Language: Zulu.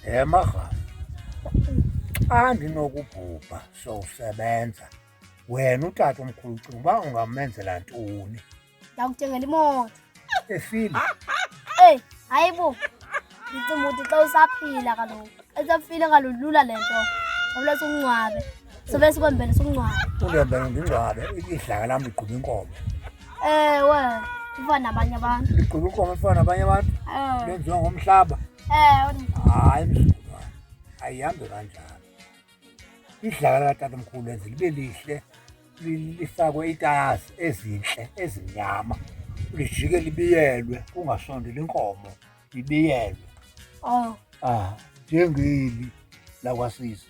Marhaba, xa ndinokubhubha sowusebenza, wena utata omkhulu ucinga uba ungamenzela ntoni? Ndakuthengela imoto. Efile? Hayi bo, ndicinga ukuthi xa usaphila kaloku, esafile kaloku lula le nto. Sobe singcwabe, sobe sikwembele singcwabe. Undembele ndingcwabe, idlaka lam ligquba inkomo. Ewe, ifana nabanye abantu. Ligquba inkomo efana nabanye abantu? Lenziwa ngomhlaba? Hayi mzukulwana, ayihambi kanjalo. Idlaka likatata omkhulu lenze libe lihle, lifakwe iitayasi ezintle ezimnyama, lijike libiyelwe, kungasondeli inkomo, libiyelwe. Njengeli lakwasisi.